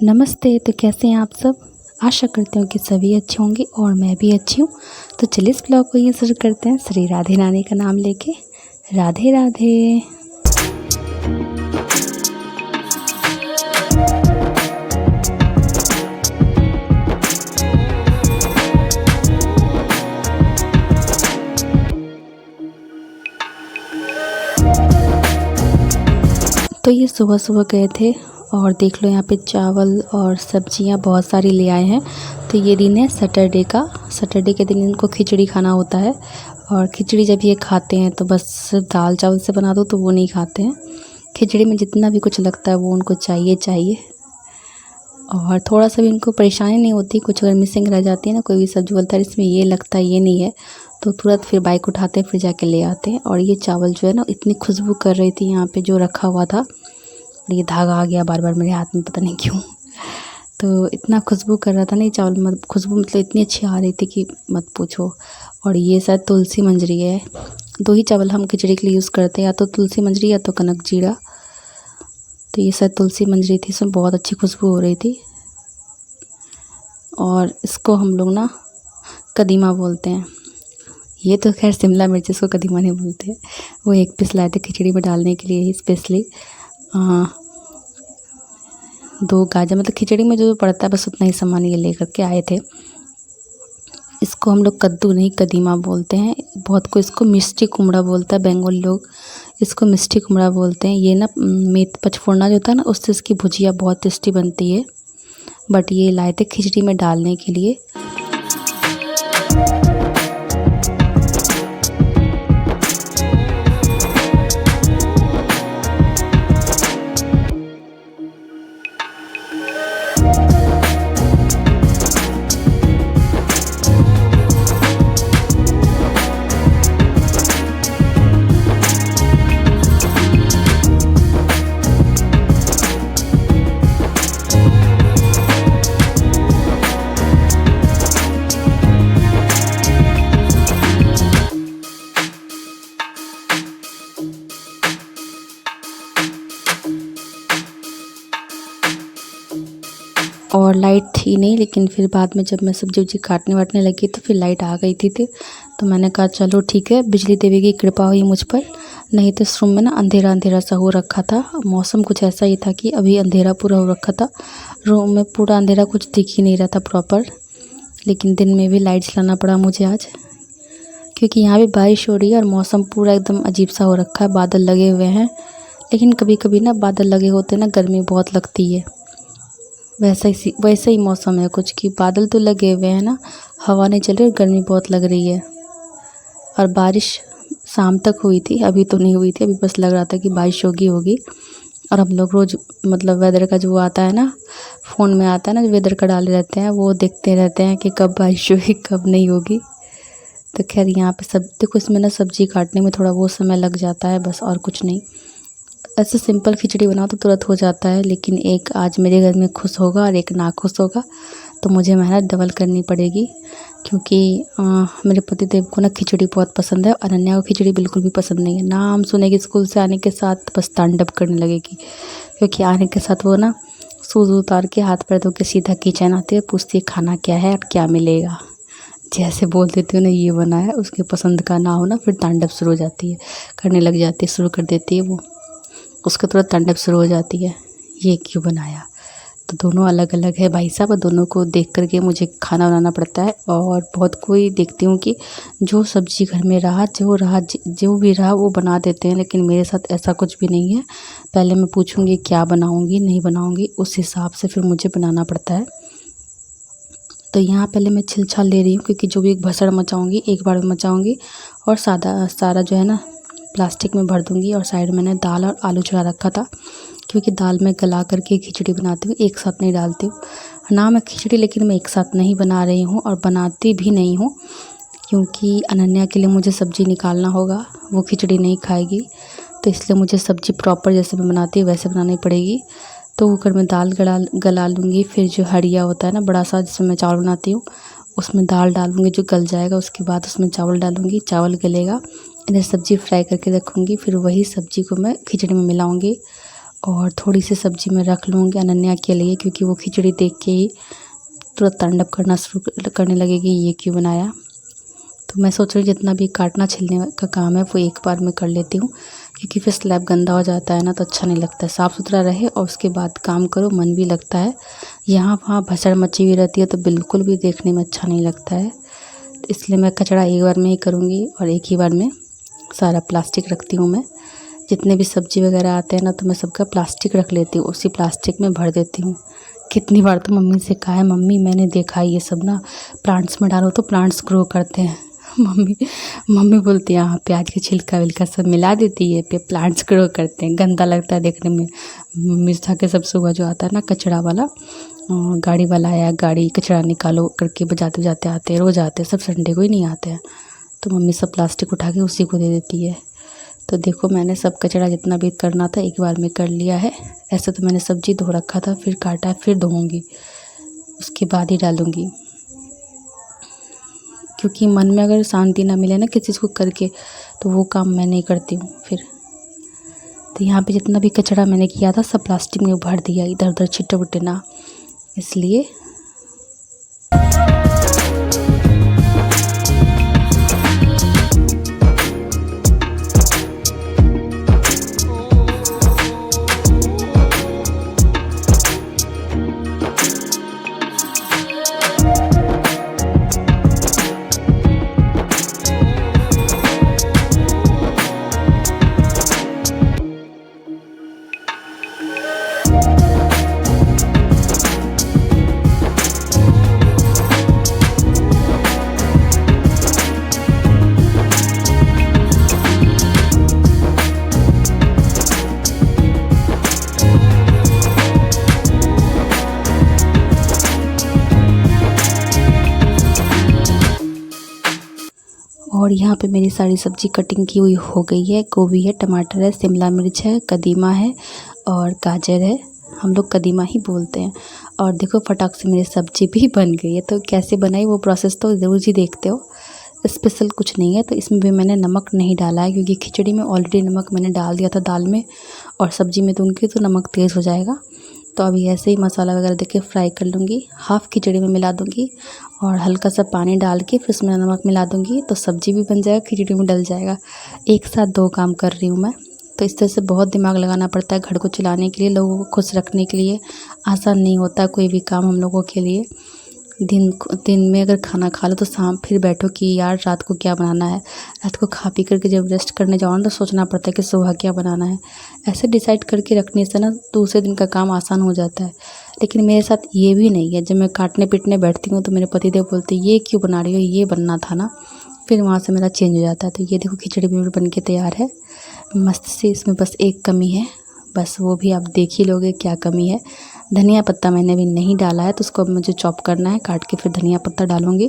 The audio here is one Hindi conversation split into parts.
नमस्ते। तो कैसे हैं आप सब? आशा करती हूँ कि सभी अच्छे होंगे और मैं भी अच्छी हूँ। तो चलिए इस ब्लॉग को ये शुरू करते हैं श्री राधे रानी का नाम लेके। राधे राधे। तो ये सुबह सुबह गए थे और देख लो यहाँ पे चावल और सब्जियाँ बहुत सारी ले आए हैं। तो ये दिन है सैटरडे का। सैटरडे के दिन इनको खिचड़ी खाना होता है और खिचड़ी जब ये खाते हैं तो बस सिर्फ दाल चावल से बना दो तो वो नहीं खाते हैं। खिचड़ी में जितना भी कुछ लगता है वो उनको चाहिए चाहिए। और थोड़ा सा भी इनको परेशानी नहीं होती, कुछ अगर मिसिंग रह जाती है ना, कोई भी सब्जी बोलता है इसमें ये लगता है ये नहीं है, तो तुरंत फिर बाइक उठाते हैं फिर जाके ले आते हैं। और ये चावल जो है ना इतनी खुशबू कर रही थी यहाँ पे जो रखा हुआ था, और ये धागा आ गया बार बार मेरे हाथ में, पता नहीं क्यों। तो इतना खुशबू कर रहा था ना ये चावल, खुशबू मतलब इतनी अच्छी आ रही थी कि मत पूछो। और ये शायद तुलसी मंजरी है। दो ही चावल हम खिचड़ी के लिए यूज़ करते हैं, या तो तुलसी मंजरी या तो कनक जीरा। तो ये शायद तुलसी मंजरी थी, इसमें बहुत अच्छी खुशबू हो रही थी। और इसको हम लोग ना कदीमा बोलते हैं। ये तो खैर शिमला मिर्च, इसको कदीमा नहीं बोलते हैं। वो एक पीस लाए थे खिचड़ी में डालने के लिए ही स्पेशली। 2 गाजर, मतलब खिचड़ी में जो पड़ता है बस उतना ही सामान ये लेकर के आए थे। इसको हम लोग कद्दू नहीं कदीमा बोलते हैं। बहुत को इसको मिष्टी कुमड़ा बोलता है, बंगाली लोग इसको मिष्टी कुमड़ा बोलते हैं। ये ना मीट पचफोड़ना जो होता है ना उससे इसकी भुजिया बहुत टेस्टी बनती है। बट ये लाए थे खिचड़ी में डालने के लिए। और लाइट थी नहीं, लेकिन फिर बाद में जब मैं सब्जी वब्जी काटने वाटने लगी तो फिर लाइट आ गई थी। तो मैंने कहा चलो ठीक है, बिजली देवी की कृपा हुई मुझ पर। नहीं तो इस रूम में ना अंधेरा अंधेरा सा हो रखा था। मौसम कुछ ऐसा ही था कि अभी अंधेरा पूरा हो रखा था, रूम में पूरा अंधेरा, कुछ दिख ही नहीं रहा था प्रॉपर। लेकिन दिन में भी लाइट चलाना पड़ा मुझे आज, क्योंकि यहाँ भी बारिश हो रही है और मौसम पूरा एकदम अजीब सा हो रखा है। बादल लगे हुए हैं, लेकिन कभी कभी ना बादल लगे होते ना गर्मी बहुत लगती है। वैसा ही मौसम है कुछ, कि बादल तो लगे हुए हैं ना, हवा नहीं चल रही और गर्मी बहुत लग रही है। और बारिश शाम तक हुई थी, अभी तो नहीं हुई थी, अभी बस लग रहा था कि बारिश होगी। और हम लोग रोज़ मतलब वेदर का जो आता है ना, फ़ोन में आता है ना, जो वेदर का डाले रहते हैं वो देखते रहते हैं कि कब बारिश होगी कब नहीं होगी। तो खैर यहाँ पे सब देखो, इसमें ना सब्ज़ी काटने में थोड़ा बहुत समय लग जाता है बस, और कुछ नहीं। ऐसे सिंपल खिचड़ी बनाओ तो तुरंत हो जाता है, लेकिन एक आज मेरे घर में खुश होगा और एक ना खुश होगा, तो मुझे मेहनत डबल करनी पड़ेगी। क्योंकि मेरे पतिदेव को ना खिचड़ी बहुत पसंद है, अनन्या को खिचड़ी बिल्कुल भी पसंद नहीं है। नाम सुनेगी स्कूल से आने के साथ बस तांडव करने लगेगी, क्योंकि आने के साथ वो ना शूज़ उतार के हाथ पैर धो के सीधा किचन आती है, पूछती है खाना क्या है और क्या मिलेगा। जैसे बोल देती हूँ ना ये बना है, उसके पसंद का ना हो ना, फिर तांडव शुरू हो जाती है, करने लग जाती है, शुरू कर देती है वो, उसका तुरंत तांडव शुरू हो जाती है, ये क्यों बनाया। तो दोनों अलग अलग है भाई साहब, दोनों को देख करके मुझे खाना बनाना पड़ता है। और बहुत कोई देखती हूँ कि जो सब्ज़ी घर में जो भी रहा वो बना देते हैं, लेकिन मेरे साथ ऐसा कुछ भी नहीं है। पहले मैं पूछूँगी क्या बनाऊँगी नहीं बनाऊँगी, उस हिसाब से फिर मुझे बनाना पड़ता है। तो यहाँ पहले मैं छिल छाल ले रही हूँ, क्योंकि जो भी एक भसड़ मचाऊँगी एक बार में मचाऊँगी, और सारा जो है ना प्लास्टिक में भर दूँगी। और साइड में मैंने दाल और आलू चढ़ा रखा था, क्योंकि दाल में गला करके खिचड़ी बनाती हूँ, एक साथ नहीं डालती हूँ ना मैं खिचड़ी, लेकिन मैं एक साथ नहीं बना रही हूँ और बनाती भी नहीं हूँ, क्योंकि अनन्या के लिए मुझे सब्ज़ी निकालना होगा, वो खिचड़ी नहीं खाएगी। तो इसलिए मुझे सब्ज़ी प्रॉपर जैसे मैं बनाती हूँ वैसे बनानी पड़ेगी। तो कुकर में दाल गला लूँगी, फिर जो हड़िया होता है ना बड़ा सा जिसमें मैं चावल बनाती हूँ, उसमें दाल डालूँगी, जो गल जाएगा उसके बाद उसमें चावल डालूँगी, चावल गलेगा, इधर सब्ज़ी फ्राई करके रखूँगी, फिर वही सब्ज़ी को मैं खिचड़ी में मिलाऊँगी। और थोड़ी सी सब्ज़ी मैं रख लूँगी अनन्या के लिए, क्योंकि वो खिचड़ी देख के ही तुरंत तांडव करना शुरू करने लगेगी, ये क्यों बनाया। तो मैं सोच रही हूँ जितना भी काटना छिलने का काम है वो एक बार में कर लेती हूँ, क्योंकि फिर स्लैब गंदा हो जाता है ना, तो अच्छा नहीं लगता है। साफ़ सुथरा रहे और उसके बाद काम करो, मन भी लगता है। यहाँ वहाँ भसड़ मची हुई रहती है तो बिल्कुल भी देखने में अच्छा नहीं लगता है। तो इसलिए मैं कचरा एक बार में ही करूँगी और एक ही बार में सारा प्लास्टिक रखती हूँ। मैं जितने भी सब्ज़ी वगैरह आते हैं ना, तो मैं सबका प्लास्टिक रख लेती हूँ, उसी प्लास्टिक में भर देती हूँ। कितनी बार तो मम्मी से कहा है, मम्मी मैंने देखा है ये सब ना प्लांट्स में डालो तो प्लांट्स ग्रो करते हैं। मम्मी मम्मी बोलती है हाँ, प्याज का छिलका विलका सब मिला देती है पे प्लांट्स ग्रो करते हैं, गंदा लगता है देखने में। मिर्चा के सब सुबह जो आता है ना कचरा वाला, गाड़ी वाला आया, गाड़ी कचरा निकालो करके बजाते बजाते आते हैं, रोज़ आते हैं, सब संडे को ही नहीं आते हैं। तो मम्मी सब प्लास्टिक उठा के उसी को दे देती है। तो देखो मैंने सब कचरा जितना भी करना था एक बार में कर लिया है। ऐसे तो मैंने सब्ज़ी धो रखा था, फिर काटा है, फिर धोऊँगी, उसके बाद ही डालूँगी। क्योंकि मन में अगर शांति ना मिले ना किसी चीज़ को करके, तो वो काम मैं नहीं करती हूँ फिर। तो यहाँ पे जितना भी कचरा मैंने किया था सब प्लास्टिक में भर दिया, इधर उधर छिट्टे बुट्टे ना, इसलिए। और यहाँ पे मेरी सारी सब्ज़ी कटिंग की हुई हो गई है। गोभी है, टमाटर है, शिमला मिर्च है, कदीमा है और गाजर है। हम लोग कदीमा ही बोलते हैं। और देखो फटाक से मेरी सब्ज़ी भी बन गई है। तो कैसे बनाई वो प्रोसेस तो ज़रूर ही देखते हो, स्पेशल कुछ नहीं है। तो इसमें भी मैंने नमक नहीं डाला है, क्योंकि खिचड़ी में ऑलरेडी नमक मैंने डाल दिया था दाल में, और सब्ज़ी में दूँगी तो नमक तेज़ हो जाएगा। तो अभी ऐसे ही मसाला वगैरह देके फ्राई कर लूँगी, हाफ़ खिचड़ी में मिला दूँगी और हल्का सा पानी डाल के फिर उसमें नमक मिला दूँगी, तो सब्ज़ी भी बन जाएगा, खिचड़ी में डल जाएगा। एक साथ 2 काम कर रही हूँ मैं। तो इस तरह से बहुत दिमाग लगाना पड़ता है घर को चलाने के लिए, लोगों को खुश रखने के लिए। आसान नहीं होता कोई भी काम हम लोगों के लिए। दिन में अगर खाना खा लो तो शाम फिर बैठो कि यार रात को क्या बनाना है। रात को खा पी करके जब रेस्ट करने जाओ ना, तो सोचना पड़ता है कि सुबह क्या बनाना है। ऐसे डिसाइड करके रखने से ना दूसरे दिन का काम आसान हो जाता है। लेकिन मेरे साथ ये भी नहीं है, जब मैं काटने पीटने बैठती हूँ तो मेरे पतिदेव बोलते ये क्यों बना रही हो, ये बनना था ना। फिर वहाँ से मेरा चेंज हो जाता है। तो ये देखो खिचड़ी भी बन के तैयार है मस्त सी। इसमें बस एक कमी है, बस वो भी आप देख ही लोगे क्या कमी है। धनिया पत्ता मैंने अभी नहीं डाला है, तो उसको अब मुझे चॉप करना है, काट के फिर धनिया पत्ता डालूँगी।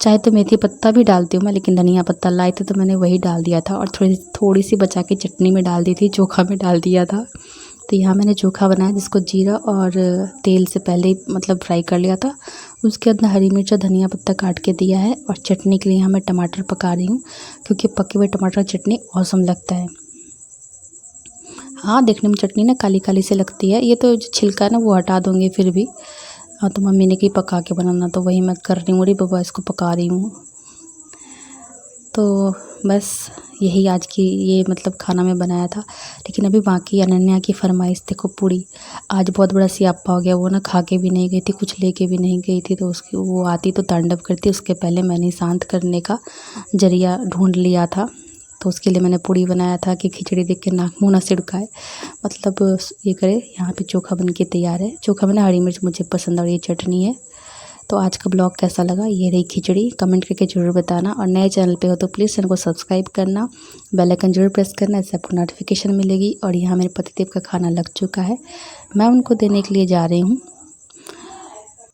चाहे तो मेथी पत्ता भी डालती हूँ मैं, लेकिन धनिया पत्ता लाए थे तो मैंने वही डाल दिया था। और थोड़ी सी बचा के चटनी में डाल दी थी, चोखा में डाल दिया था। तो यहाँ मैंने चोखा बनाया जिसको जीरा और तेल से पहले ही मतलब फ्राई कर लिया था। उसके अंदर हरी मिर्च और धनिया पत्ता काट के दिया है। और चटनी के लिए यहाँ मैं टमाटर पका रही हूँ, क्योंकि पके हुए टमाटर चटनी औसम लगता है। हाँ, देखने में चटनी ना काली काली से लगती है। ये तो जो छिलका है ना वो हटा दूँगी फिर भी। हाँ, तो मम्मी ने कही पका के बनाना, तो वही मैं कर रही हूँ। अरे बाबा, इसको पका रही हूँ। तो बस यही आज की ये मतलब खाना में बनाया था। लेकिन अभी बाकी अनन्या की फरमाइश देखो पूरी। आज बहुत बड़ा सियाप्पा हो गया, वो ना खा के भी नहीं गई थी, कुछ लेके भी नहीं गई थी। तो उसकी वो आती तो तांडव करती, उसके पहले मैंने शांत करने का जरिया ढूंढ लिया था। तो उसके लिए मैंने पूड़ी बनाया था कि खिचड़ी देख के नाक मुँह ना सिड़काए, मतलब ये करे। यहाँ पे चोखा बन के तैयार है। चोखा में ना हरी मिर्च मुझे पसंद और ये चटनी है। तो आज का ब्लॉग कैसा लगा, ये रही खिचड़ी, कमेंट करके ज़रूर बताना। और नए चैनल पे हो तो प्लीज़ चैनल को सब्सक्राइब करना, बेल आइकन जरूर प्रेस करना, इससे आपको नोटिफिकेशन मिलेगी। और यहाँ मेरे पतिदेव का खाना लग चुका है, मैं उनको देने के लिए जा रही हूँ।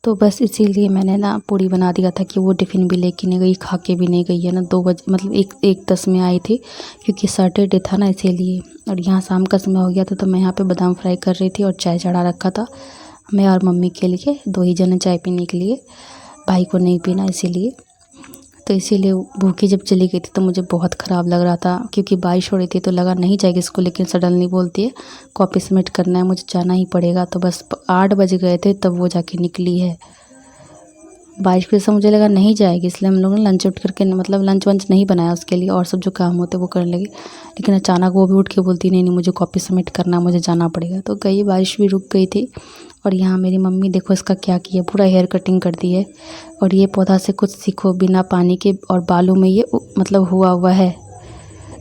तो बस इसीलिए मैंने ना पूड़ी बना दिया था कि वो टिफ़िन भी लेके नहीं गई, खा के भी नहीं गई है ना। 2 बजे मतलब 1:10 में आई थी, क्योंकि सैटरडे था ना इसीलिए। और यहाँ शाम का समय हो गया था, तो मैं यहाँ पे बादाम फ्राई कर रही थी और चाय चढ़ा रखा था मैं और मम्मी के लिए। 2 ही जने चाय पीने के लिए, भाई को नहीं पीना इसीलिए। तो इसीलिए भूखी जब चली गई थी तो मुझे बहुत ख़राब लग रहा था, क्योंकि बारिश हो रही थी तो लगा नहीं जाएगी इसको, लेकिन सडनली बोलती है कॉपी सबमिट करना है, मुझे जाना ही पड़ेगा। तो बस 8 बज गए थे तब वो जाके निकली है। बारिश की वजह से मुझे लगा नहीं जाएगी, इसलिए हम लोग ने लंच उठ करके मतलब लंच वंच नहीं बनाया उसके लिए, और सब जो काम होते वो करने लगे। लेकिन अचानक वो भी उठ के बोलती नहीं मुझे कॉपी सबमिट करना है, मुझे जाना पड़ेगा। तो गई, बारिश भी रुक गई थी। और यहाँ मेरी मम्मी देखो इसका क्या किया, पूरा हेयर कटिंग कर दी है। और ये पौधा से कुछ सीखो, बिना पानी के और बालू में ये मतलब हुआ है।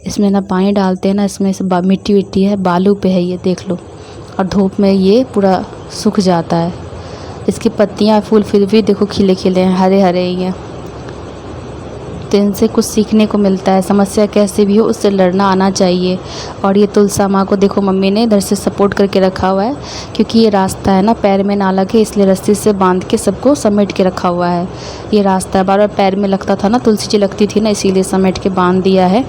इसमें ना पानी डालते हैं ना, इसमें से मिट्टी विट्टी है, बालू पे है ये, देख लो। और धूप में ये पूरा सूख जाता है। इसकी पत्तियाँ फूल फिर भी देखो खिले खिले हैं, हरे हरे ही हैं। तो इनसे कुछ सीखने को मिलता है, समस्या कैसे भी हो उससे लड़ना आना चाहिए। और ये तुलसा माँ को देखो मम्मी ने इधर से सपोर्ट करके रखा हुआ है, क्योंकि ये रास्ता है ना पैर में ना लगे, इसलिए रस्सी से बांध के सबको समेट के रखा हुआ है। ये रास्ता है, बार बार पैर में लगता था ना, तुलसी जी लगती थी ना, इसीलिए समेट के बांध दिया है।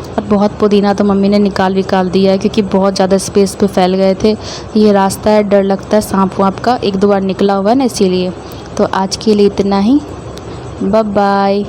और बहुत पुदीना तो मम्मी ने निकाल दिया है, क्योंकि बहुत ज़्यादा स्पेस पे फैल गए थे। ये रास्ता है, डर लगता है सांप वाप का, 1-2 बार निकला हुआ है ना, इसीलिए। तो आज के लिए इतना ही, बाय बाय।